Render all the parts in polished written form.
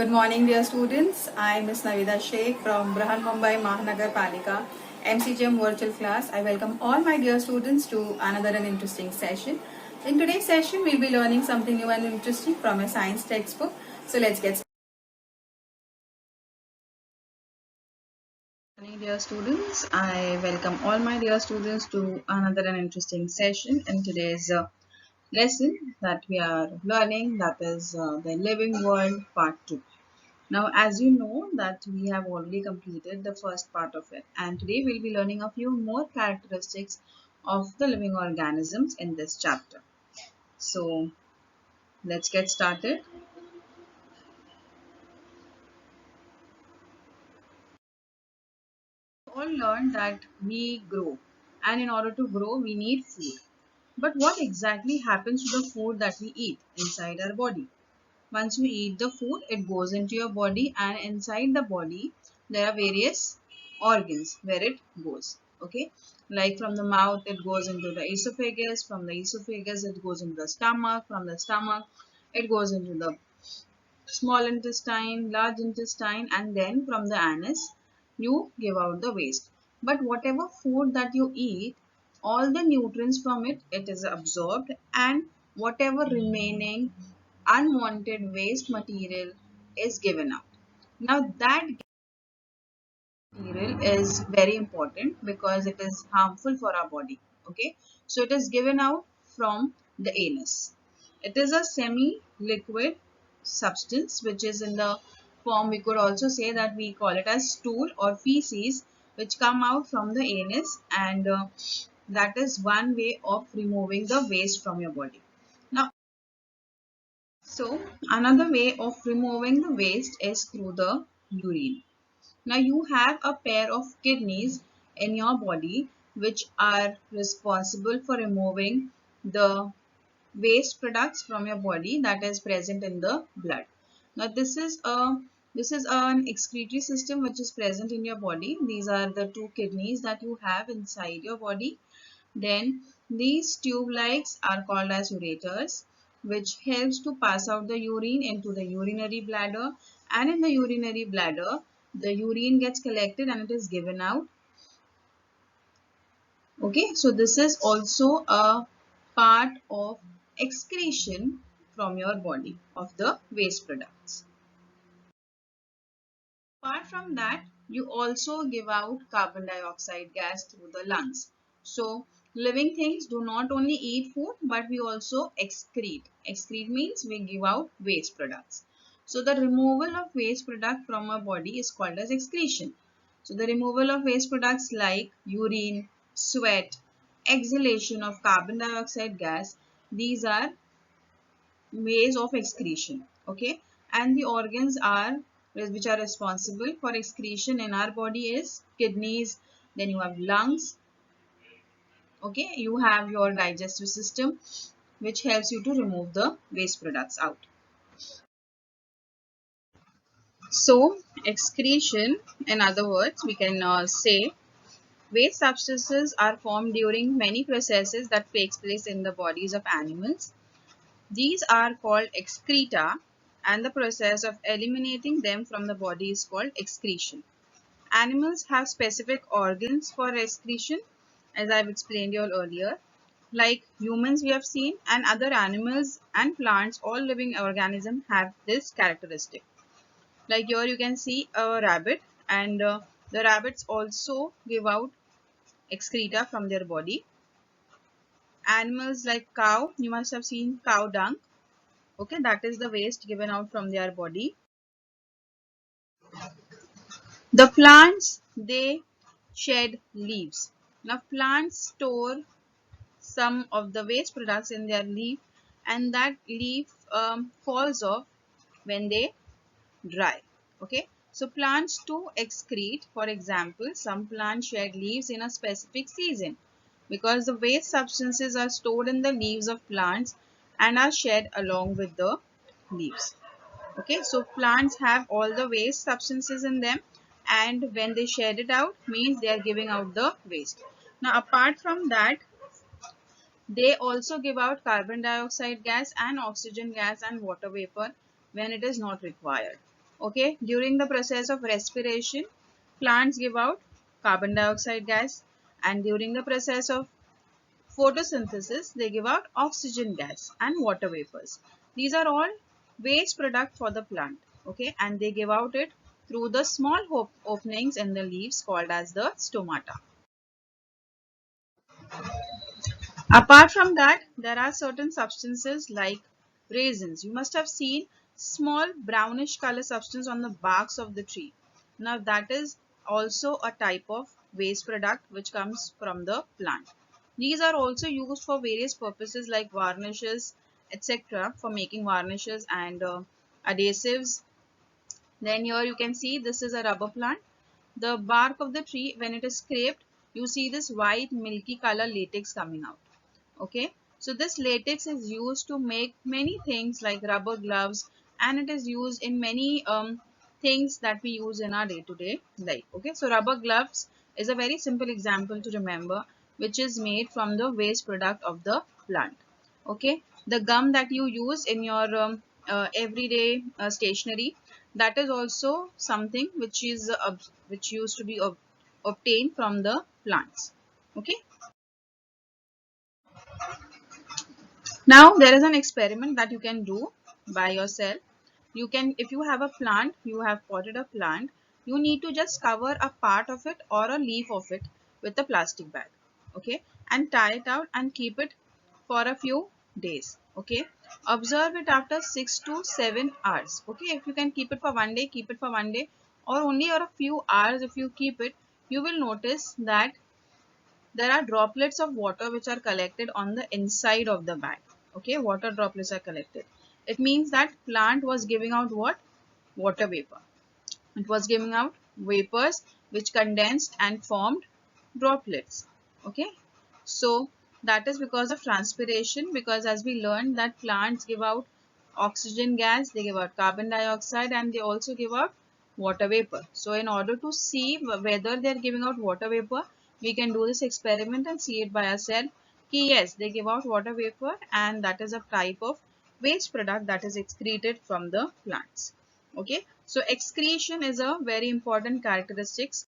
Good morning, dear students. I am Ms. Navida Sheikh from Brahan Mumbai Mahanagar Palika MCGM virtual class. I welcome all my dear students to another and interesting session. In today's session, we'll be learning something new and interesting from a science textbook. So let's get started. Good morning, dear students. I welcome all my dear students to another and interesting session in today's lesson that we are learning, that is the living world part 2. Now, as you know that we have already completed the first part of it, and today we'll be learning a few more characteristics of the living organisms in this chapter. So let's get started. We all learned that we grow, and in order to grow we need food. But what exactly happens to the food that we eat inside our body? Once you eat the food, it goes into your body, and inside the body there are various organs where it goes. Okay, like from the mouth it goes into the esophagus, from the esophagus it goes into the stomach, from the stomach it goes into the small intestine, large intestine, and then from the anus you give out the waste. But whatever food that you eat, all the nutrients from it is absorbed, and whatever remaining unwanted waste material is given out. Now that material is very important because it is harmful for our body. Okay, so it is given out from the anus. It is a semi-liquid substance which is in the form, we could also say that we call it as stool or feces, which come out from the anus, and that is one way of removing the waste from your body. Now, so another way of removing the waste is through the urine. Now you have a pair of kidneys in your body which are responsible for removing the waste products from your body that is present in the blood. Now this is an excretory system which is present in your body. These are the two kidneys that you have inside your body. Then these tube likes are called as ureters, which helps to pass out the urine into the urinary bladder, and in the urinary bladder the urine gets collected and it is given out. Okay, so this is also a part of excretion from your body of the waste products. Apart from that, you also give out carbon dioxide gas through the lungs. So, living things do not only eat food, but we also excrete. Excrete means we give out waste products. So, the removal of waste product from our body is called as excretion. So, the removal of waste products like urine, sweat, exhalation of carbon dioxide gas, these are ways of excretion. Okay, and the organs are which are responsible for excretion in our body is kidneys, then you have lungs. Okay, you have your digestive system which helps you to remove the waste products out. So excretion, in other words, we can say waste substances are formed during many processes that takes place in the bodies of animals. These are called excreta, and the process of eliminating them from the body is called excretion. Animals have specific organs for excretion, as I've explained you all earlier. Like humans we have seen, and other animals and plants, all living organisms have this characteristic. Like here you can see a rabbit, and the rabbits also give out excreta from their body. Animals like cow, you must have seen cow dung. Okay, that is the waste given out from their body. The plants, they shed leaves. Now plants store some of the waste products in their leaf, and that leaf falls off when they dry. Okay, so plants too excrete. For example, some plants shed leaves in a specific season because the waste substances are stored in the leaves of plants and are shed along with the leaves. Okay, so plants have all the waste substances in them, and when they shed it out means they are giving out the waste. Now apart from that, they also give out carbon dioxide gas and oxygen gas and water vapor when it is not required. Okay, during the process of respiration, plants give out carbon dioxide gas, and during the process of photosynthesis, they give out oxygen gas and water vapors. These are all waste product for the plant. Okay, and they give out it through the small openings in the leaves called as the stomata. Apart from that, there are certain substances like raisins. You must have seen small brownish color substance on the barks of the tree. Now that is also a type of waste product which comes from the plant. These are also used for various purposes like varnishes, etc. for making varnishes and adhesives. Then here you can see this is a rubber plant. The bark of the tree, when it is scraped, you see this white milky color latex coming out. Okay, so this latex is used to make many things like rubber gloves, and it is used in many things that we use in our day-to-day life. Okay, so rubber gloves is a very simple example to remember, which is made from the waste product of the plant. Okay, the gum that you use in your everyday stationery, that is also something which is which used to be obtained from the plants. Okay, now there is an experiment that you can do by yourself. You can, if you have a plant, you have potted a plant, you need to just cover a part of it or a leaf of it with a plastic bag. Okay, and tie it out and keep it for a few days. Okay, observe it after 6 to 7 hours. Okay, if you can keep it for one day, keep it for one day, or only for a few hours. If you keep it, you will notice that there are droplets of water which are collected on the inside of the bag. Okay, water droplets are collected. It means that plant was giving out what? Water vapor. It was giving out vapors which condensed and formed droplets. Okay, so that is because of transpiration, because as we learned that plants give out oxygen gas, they give out carbon dioxide, and they also give out water vapor. So in order to see whether they are giving out water vapor, we can do this experiment and see it by ourselves. Yes, they give out water vapor, and that is a type of waste product that is excreted from the plants. Okay, so excretion is a very important characteristics.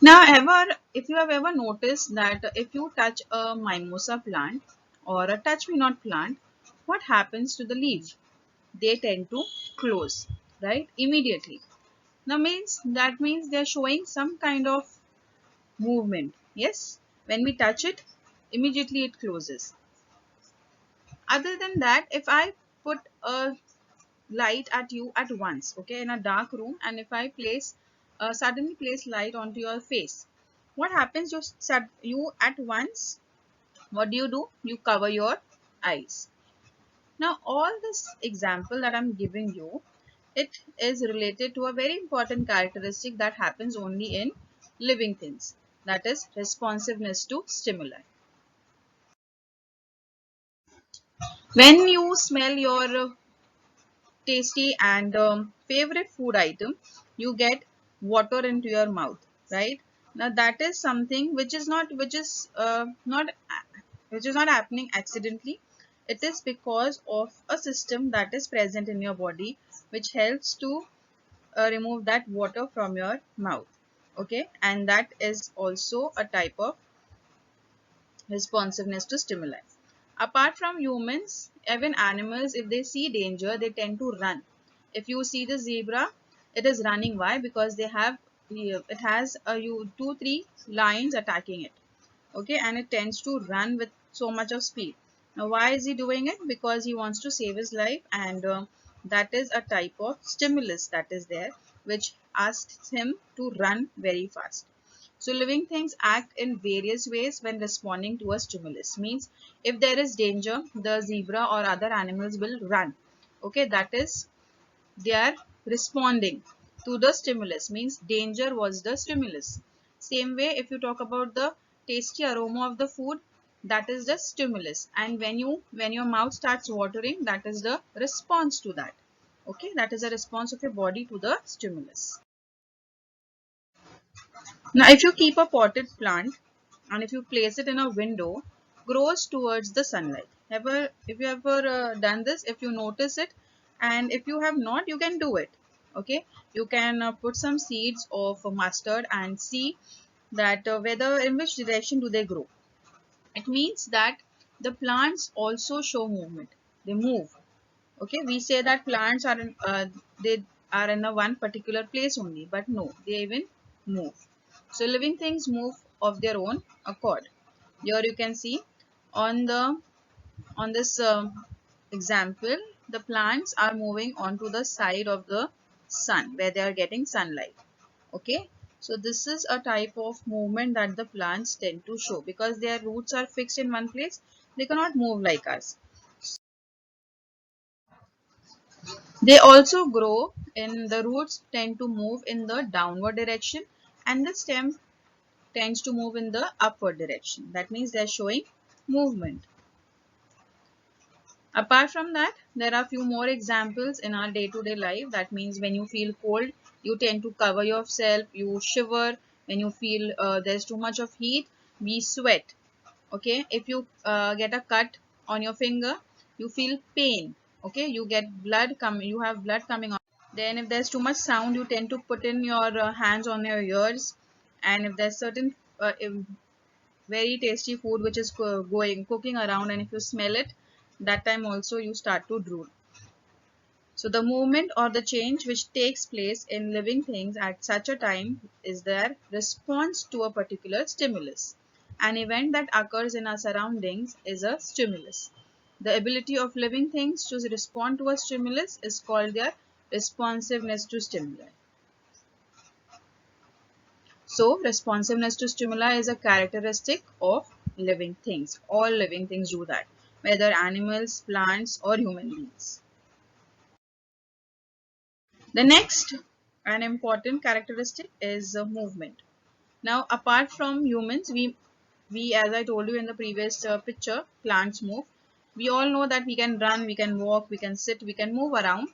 Now, if you have ever noticed that if you touch a mimosa plant or a touch me not plant, what happens to the leaf? They tend to close, right? Immediately. Now that means they are showing some kind of movement. Yes, when we touch it, immediately it closes. Other than that, if I put a light at you at once, okay, in a dark room, and if I suddenly place light onto your face, what happens? You at once, what do? You cover your eyes. Now all this example that I'm giving you, it is related to a very important characteristic that happens only in living things, that is responsiveness to stimuli. When you smell your tasty and favorite food item, you get water into your mouth, right? Now that is something which is not happening accidentally. It is because of a system that is present in your body which helps to remove that water from your mouth. Okay, and that is also a type of responsiveness to stimuli. Apart from humans, even animals, if they see danger, they tend to run. If you see the zebra, it is running. Why? Because it has two, three lions attacking it. Okay, and it tends to run with so much of speed. Now, why is he doing it? Because he wants to save his life, and that is a type of stimulus that is there, which asks him to run very fast. So living things act in various ways when responding to a stimulus. Means if there is danger, the zebra or other animals will run. Okay, that is they are responding to the stimulus. Means danger was the stimulus. Same way, if you talk about the tasty aroma of the food, that is the stimulus. And when your mouth starts watering, that is the response to that. Okay, that is a response of your body to the stimulus. Now, if you keep a potted plant and if you place it in a window, grows towards the sunlight. If you ever done this, if you notice it, and if you have not, you can do it. Okay, you can put some seeds of mustard and see that whether in which direction do they grow. It means that the plants also show movement. They move. Okay, we say that plants are they are in a one particular place only, but no, they even move. So living things move of their own accord. Here you can see on the on this example, the plants are moving onto the side of the sun where they are getting sunlight. Okay, so this is a type of movement that the plants tend to show because their roots are fixed in one place. They cannot move like us. They also grow in the roots tend to move in the downward direction and the stem tends to move in the upward direction. That means they are showing movement. Apart from that, there are few more examples in our day-to-day life. That means when you feel cold, you tend to cover yourself, you shiver. When you feel there's too much of heat, we sweat. Okay, if you get a cut on your finger, you feel pain. Okay, you get blood coming, you have blood coming on. Then if there's too much sound, you tend to put in your hands on your ears. And if there's certain very tasty food which is cooking around, and if you smell it, that time also you start to drool. So the movement or the change which takes place in living things at such a time is their response to a particular stimulus. An event that occurs in our surroundings is a stimulus. The ability of living things to respond to a stimulus is called their responsiveness to stimuli. So responsiveness to stimuli is a characteristic of living things. All living things do that, whether animals, plants or human beings. The next an important characteristic is movement. Now apart from humans, we as I told you in the previous picture, plants move. We all know that we can run, we can walk, we can sit, we can move around.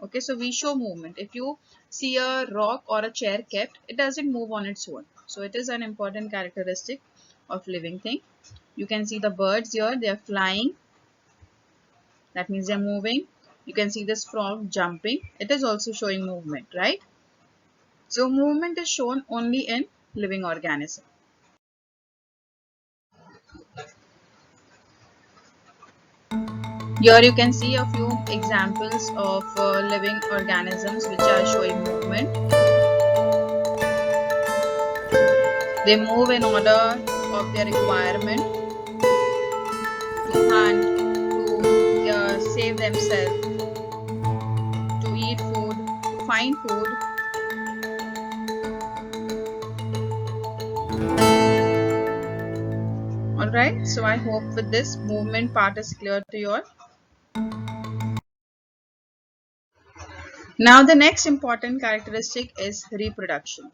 Okay, so we show movement. If you see a rock or a chair kept, it doesn't move on its own. So it is an important characteristic of living thing. You can see the birds here, they are flying. That means they are moving. You can see this frog jumping. It is also showing movement, right? So movement is shown only in living organism. Here you can see a few examples of living organisms which are showing movement. They move in order of their requirement to hunt, to save themselves, to eat food, to find food. Alright, so I hope with this movement part is clear to you all. Now the next important characteristic is reproduction.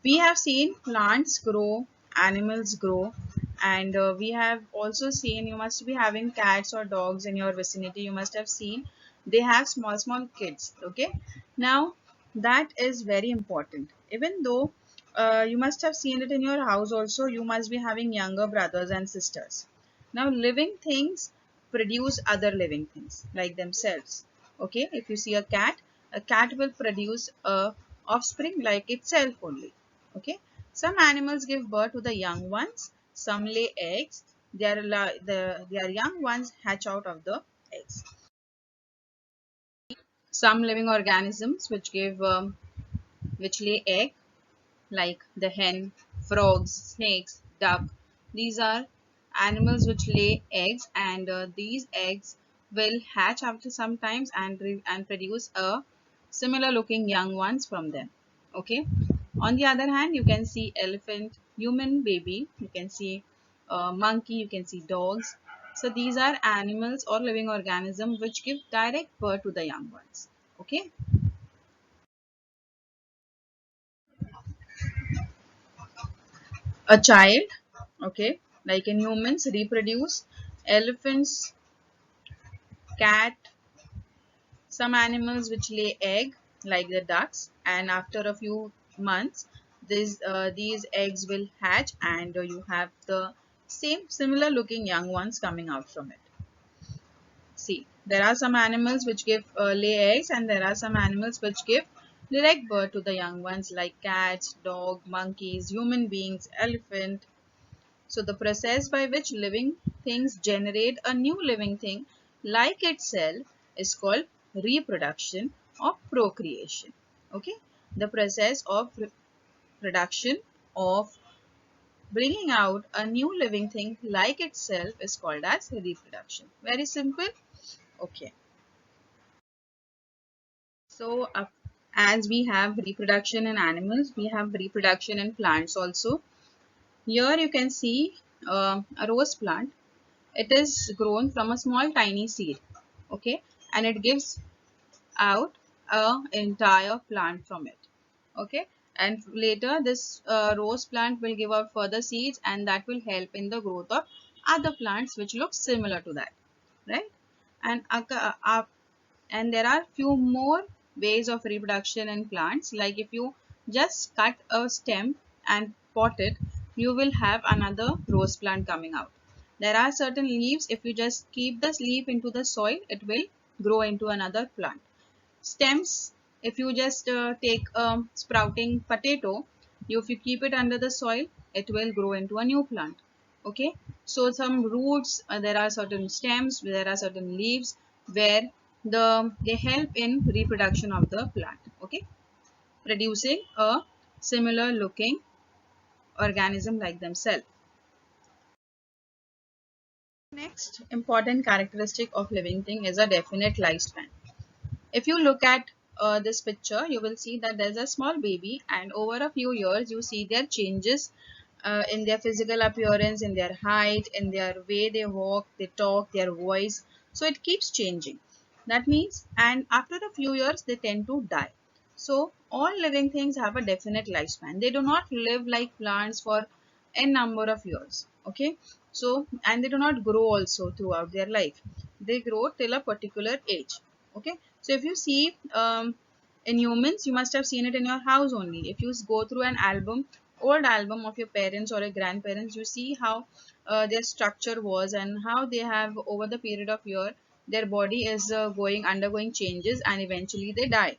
We have seen plants grow, animals grow, and we have also seen, you must be having cats or dogs in your vicinity, you must have seen they have small kids. Okay, now that is very important. Even though you must have seen it in your house also, you must be having younger brothers and sisters. Now living things produce other living things like themselves. Okay, if you see a cat will produce a offspring like itself only. Okay, some animals give birth to the young ones, some lay eggs. Their young ones hatch out of the eggs. Some living organisms which lay egg, like the hen, frogs, snakes, duck. These are animals which lay eggs, and these eggs will hatch after some times and produce a similar looking young ones from them. Okay. On the other hand, you can see elephant, human baby, you can see monkey, you can see dogs. So these are animals or living organisms which give direct birth to the young ones. Okay. A child, okay, like in humans, reproduce. Elephants, cat, some animals which lay egg like the ducks, and after a few months these eggs will hatch, and you have the similar looking young ones coming out from it. See, there are some animals which give lay eggs, and there are some animals which give direct birth to the young ones, like cats, dog, monkeys, human beings, elephant. So the process by which living things generate a new living thing like itself is called reproduction or procreation. Okay, the process of production of bringing out a new living thing like itself is called as reproduction. Very simple. Okay. So, as we have reproduction in animals, we have reproduction in plants also. Here you can see a rose plant. It is grown from a small tiny seed, okay, and it gives out a entire plant from it, okay. And later this rose plant will give out further seeds, and that will help in the growth of other plants which look similar to that, right? And and there are few more ways of reproduction in plants, like if you just cut a stem and pot it, you will have another rose plant coming out. There are certain leaves, if you just keep this leaf into the soil, it will grow into another plant. Stems, if you just take a sprouting potato, if you keep it under the soil, it will grow into a new plant. Okay, so some roots, there are certain stems, there are certain leaves where they help in reproduction of the plant, okay, producing a similar looking organism like themselves. Next important characteristic of living thing is a definite lifespan. If you look at this picture, you will see that there's a small baby, and over a few years you see their changes in their physical appearance, in their height, in their way they walk, they talk, their voice. So it keeps changing. That means, and after a few years they tend to die. So all living things have a definite lifespan. They do not live like plants for n number of years. Okay. So, and they do not grow also throughout their life. They grow till a particular age. Okay. So if you see in humans, you must have seen it in your house only. If you go through an album, old album of your parents or your grandparents, you see how their structure was and how they have over the period of year, their body is undergoing changes, and eventually they die.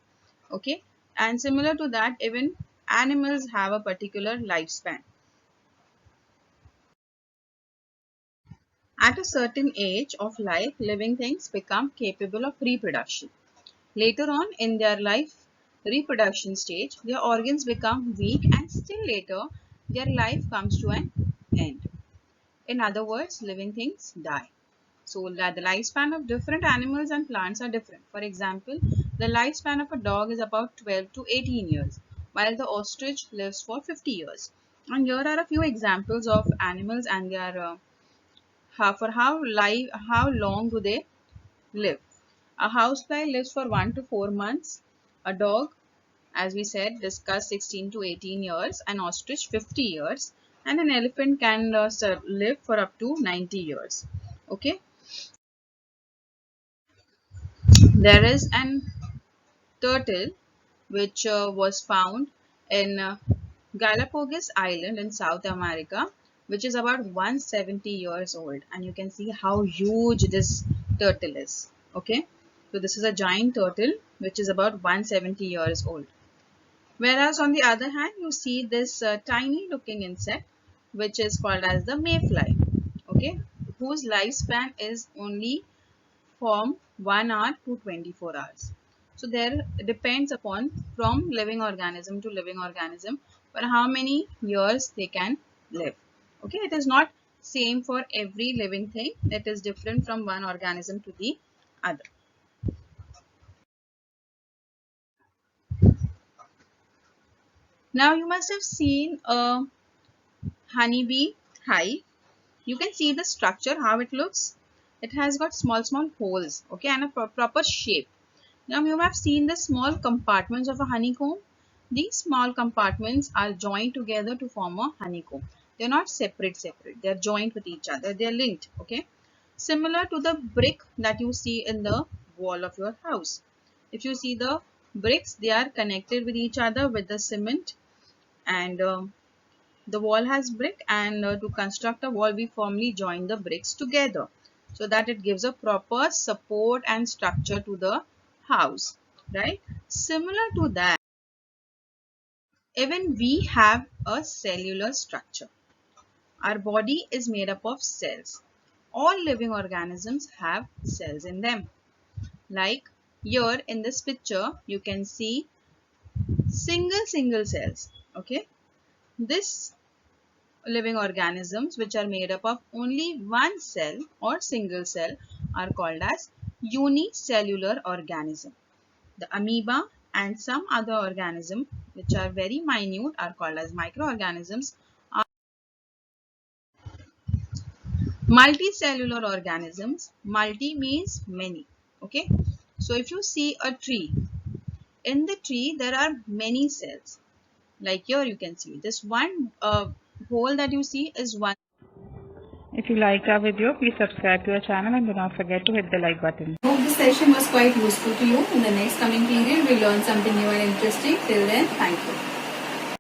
Okay. And similar to that, even animals have a particular lifespan. At a certain age of life, living things become capable of reproduction. Later on in their life reproduction stage, their organs become weak, and still later their life comes to an end. In other words, living things die. So the lifespan of different animals and plants are different. For example, the lifespan of a dog is about 12 to 18 years, while the ostrich lives for 50 years. And here are a few examples of animals and their how long do they live. A housefly lives for 1 to 4 months. A dog, as we said, discussed 16 to 18 years. An ostrich 50 years. And an elephant can live for up to 90 years. Okay. There is an turtle which was found in Galapagos Island in South America, which is about 170 years old, and you can see how huge this turtle is. Okay, so this is a giant turtle which is about 170 years old. Whereas on the other hand, you see this tiny looking insect which is called as the mayfly. Okay, whose lifespan is only from 1 hour to 24 hours. So there depends upon from living organism to living organism for how many years they can live. Okay, it is not same for every living thing. It is different from one organism to the other. Now you must have seen a honeybee hive. You can see the structure, how it looks. It has got small holes, okay, and a proper shape. Now you have seen the small compartments of a honeycomb. These small compartments are joined together to form a honeycomb. They are not separate. They are joined with each other. They are linked. Okay. Similar to the brick that you see in the wall of your house. If you see the bricks, they are connected with each other with the cement. and the wall has brick, and to construct a wall we firmly join the bricks together so that it gives a proper support and structure to the house, right? Similar to that, even we have a cellular structure. Our body is made up of cells. All living organisms have cells in them. Like here in this picture, you can see single cells. Okay, this living organisms which are made up of only one cell or single cell are called as unicellular organism. The amoeba and some other organisms which are very minute are called as microorganisms. Multicellular organisms, multi means many. Okay, so if you see a tree, in the tree there are many cells. Like here you can see this one hole that you see is one. If you liked our video, please subscribe to our channel and do not forget to hit the like button. Hope this session was quite useful to you. In the next coming period, we'll learn something new and interesting. Till then, thank you.